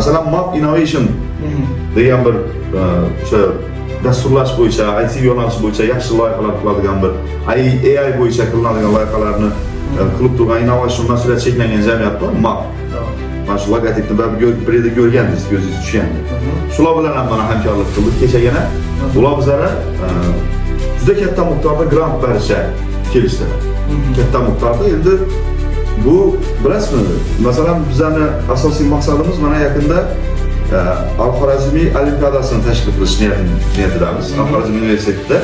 Masalan, Map Innovation degan bir o'sha dasturlash bo'yicha, IT yo'nalish bo'yicha yaxshi loyihalar qiladigan bir AI bo'yicha qilinadigan loyihalarni qilib turgan innovatsion mas'uliyati cheklangan jamiyat bor, Map. Mana shu logotipni bir yerda ko'rgandingiz, ko'zingiz tushgandi. Shular bilan ham mana hamkorlik qildik kechagina. Ular bizlarga juda katta miqdorda grant berishga kelishdilar. Katta miqdorda endi bu bilasizmi? Masalan, bizning asosiy maqsadimiz mana yaqinda Al-Xorazmiy olimpiadasini tashkil qilish niyatidamiz. Al-Xorazmiy universitetida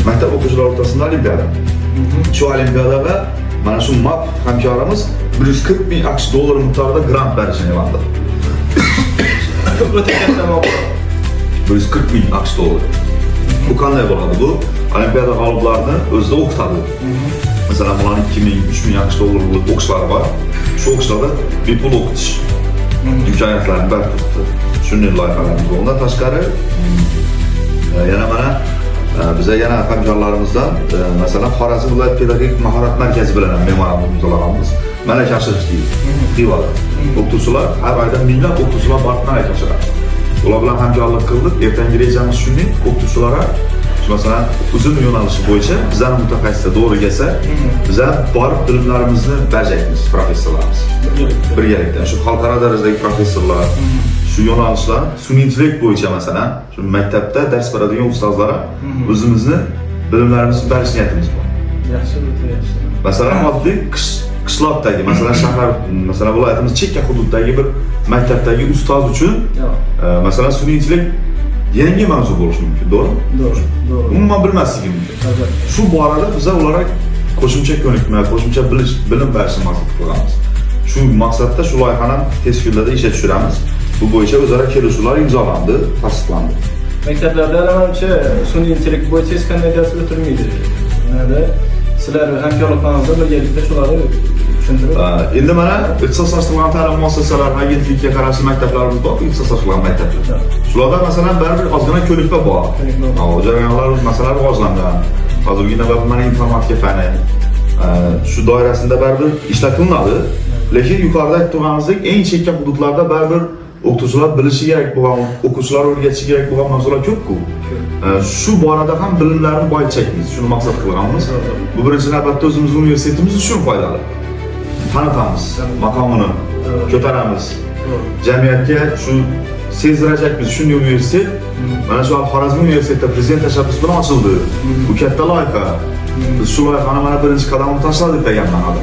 maktab o'quvchilari o'rtasida olimpiada. Shu olimpiadaga mana shu MAP hamkorimiz 140 ming AQSh dollari miqdorida grant berishni e'lon qildi. O'ta katta mablag'. 140 ming AQSh dollari. Bu qanday bo'ladi? Bu olimpiada g'oliblarini o'zida o'qitadi. Masalan, bularning 2 ming, 3 ming AQSh dollarlik o'qishlari bor. Shu o'qishlarda bepul o'qitish imkoniyatlarini berib turibdi. Shunday loyihalarimiz bor. Undan tashqari yana mana bize yana hamkorlarimizdan masalan Xorazm viloyat pedagogik mahorat markazi bilan ham memorandum imzolaganmiz. Malaka oshirish deydi. Xivalda. O'qituvchilar har oyda minglab o'qituvchilar bor malaka oshiradi. Ular bilan hamkorlik qildik. Ertangi rejamiz shunday, o'qituvchilarga masalan uzun yo'nalishi bo'yicha bizlarning mutaxassislar to'g'ri kelsa, bizlar borib bilimlarimizni bajaramiz professorlarimiz. Birgalikda shu xalqaro darajadagi professorlar, shu yo'nalishlar sun'iy intellekt bo'yicha masalan, shu maktabda dars beradigan ustozlar o'zimizni bilimlarimizni berish niyatimiz bor. Yaxshi, o'ta yaxshi. Masalan, oddiy qishloqdagi, masalan shahar, masalan viloyatimiz chekka hududdagi bir maktabdagi ustoz uchun masalan sun'iy intellekt yangi mavzu bo'lishi mumkin, to'g'rimi? To'g'ri. Umuman bilmasligi mumkin. Shu borada biz ularga qo'shimcha ko'nikma, qo'shimcha bilim berishni maqsad qilamiz. Shu maqsadda shu loyihani tez kunlarda ishga tushiramiz. Bu bo'yicha o'zaro kelishuvlar imzolandi, tasdiqlandi. Maktablarda manimcha sun'iy intellekt bo'yicha hech qanday dars o'tilmaydi. Nada sizlar hamkorlik qilganingizda birgalikda shularni tushuntirib. Endi mana ixtisoslashtirilgan ta'lim muassasalari agentlikka qarashli maktablarimiz bor, ixtisoslashtirilgan maktablar. Shularda masalan baribir ozgina ko'nikma bor. Jarayonlar masalan rivojlangan. Hozirgina mana informatika fani shu doirasida baribir ishlatiladi. Lekin yuqorida aytganimizdek eng chekka hududlarda baribir o'qituvchilar bilishi kerak bo'lgan, o'quvchilar o'rgatishi kerak bo'lgan mavzular ko'p-ku. Shu borada ham bilimlarni boyitishimiz, shuni maqsad qilganmiz. Bu birinchi navbatda o'zimiz universitetimiz uchun foydali. Tanitamiz, maqomini ko'taramiz. Jamiyatga shu sezdirajak shunday universitet, mana shu Xorazm universitetida prezident tashabbusi bilan ochildi. Bu katta loyiha. Biz shu loyihani mana birinchi qadamini tashladik degan ma'noda.